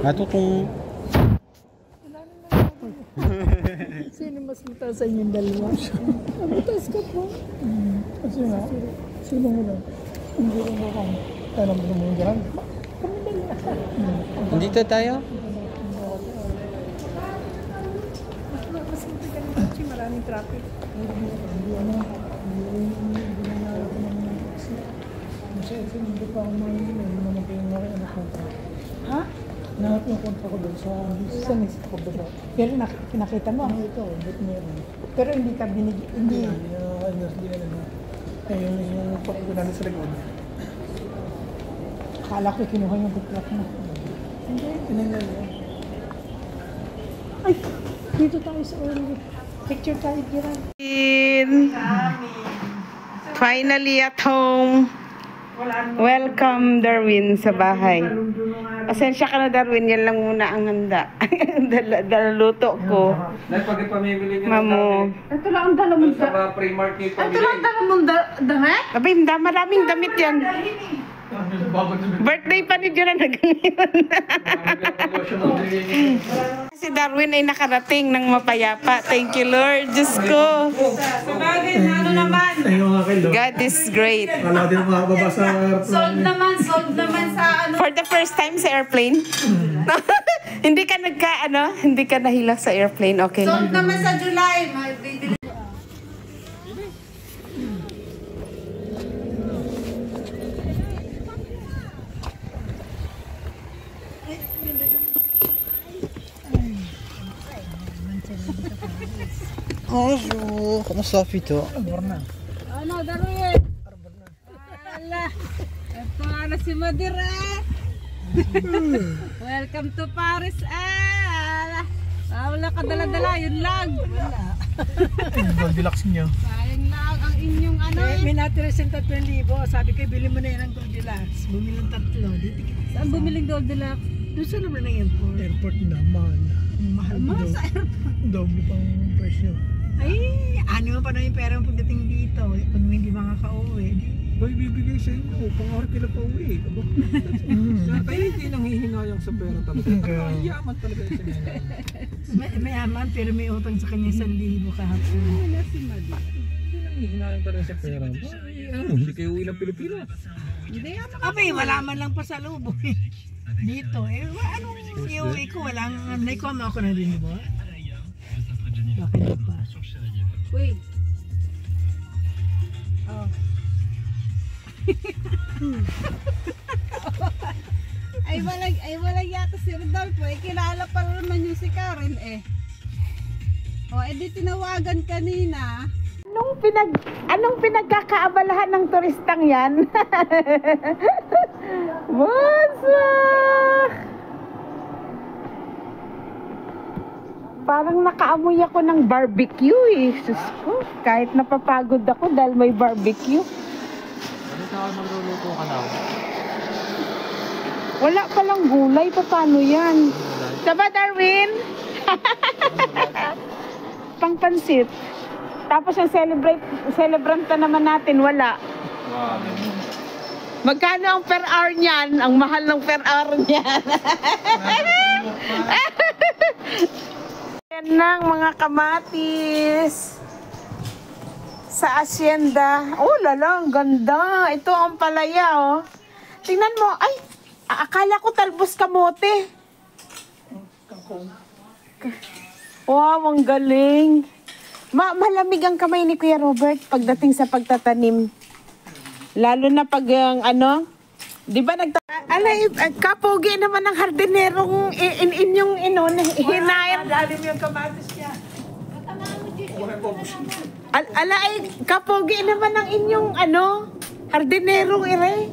Ato kung... Sino mas mataas sa inyong dalawa? Mataas ka po. Kasi nga, sino mo lang? Hindi rin mo kang tanong mo mo dyan. Dito tayo? Mas matagal kasi maraming traffic. Kasi hindi pa ako ha? Nahanap yung kontra ko doon sa miss ko doon. Pero pinakita mo? Ito, but meron. Pero hindi ka binigyan, hindi. Hindi na naman. Ayun yung pagkukunan sa likod. Akala ko kinuha yung buklak mo. Hindi, pinangal yan. Ay, dito tayo sa ulo. Picture tayo, Kiran. Finally at home. Welcome, Darwin, sa bahay. Pasensya ka na, Darwin. Yan lang muna ang handa. Dalaluto ko. Mamo. Ito lang ang dala mong Sa Primark yung Ito lang ang dala mong damit? Abay, maraming damit yan. Birthday pa ni Jura na ganyan. Si Darwin ay nakarating ng mapayapa. Thank you, Lord. Diyos ko. Sabagay, ano naman? God is great. Wala din makababa sa Sold naman sa ano. For the first time sa airplane. Hindi ka nahilak sa airplane. Okay. Sold naman sa July. Bibili. Oh, kamusta ito? Ano, Darwin? Ala, ito na si Madira. Welcome to Paris. Wala ka dala-dala, yun lang. Goldilocks nyo. Sayang lang ang inyong ano. May natira siyang 3,000. Sabi ko, bili mo na yan ng Goldilocks. Bumili ng 3. Saan bumiling Goldilocks? Doon sa naman ng airport. Airport naman. Mahal mo Mahal sa airport. Doble pang presyo. Ay, ano pa na yung pera mo pagdating dito. Pag hindi makaka-uwi. Boy, bibigay sa inyo. Pang-art kila pa uwi. Kaya hindi nang hihinayang sa pera talaga. Yaman talaga yung sinayang. Mayaman, pero may utang sa kanya 1,000 kahapon. Wala si Madira. Hihinayang talaga sa pera. Hindi kayo uwi ng Pilipinas. Hindi ako. Abay, wala man lang pa sa loob. Dito, anong iuwi ko? Walang, naikuha ako na rin mo. Bakit pa? Wait. Oh. ay walang yata si Rodolfo. Kilala pa naman yung si Karen eh. Di tinawagan kanina. Anong pinagkakaabalahan ng turistang yan? Wasak! Parang nakaamoy ako ng barbecue eh. Sus ko, kahit napapagod ako dahil may barbecue. Ano sa magluluto ka daw? Wala palang gulay, paano yan? Diba, Darwin? Pangpansit. Tapos yung celebrant na naman natin, wala. Magkano ang per hour niyan? Ang mahal ng per hour niyan. Yan lang mga kamatis. Sa asyenda. Oh, lalang, ganda. Ito ang palaya, oh. Tingnan mo, ay, akala ko talbos kamote. Wow, ang galing. Malamig ang kamay ni Kuya Robert pagdating sa pagtatanim. Lalo na pag ano, di ba kapogi naman ng hardinerong inyong hinayang. Dali mo yung kamatis niya. Ay, kapogi naman ng inyong hardinerong ire.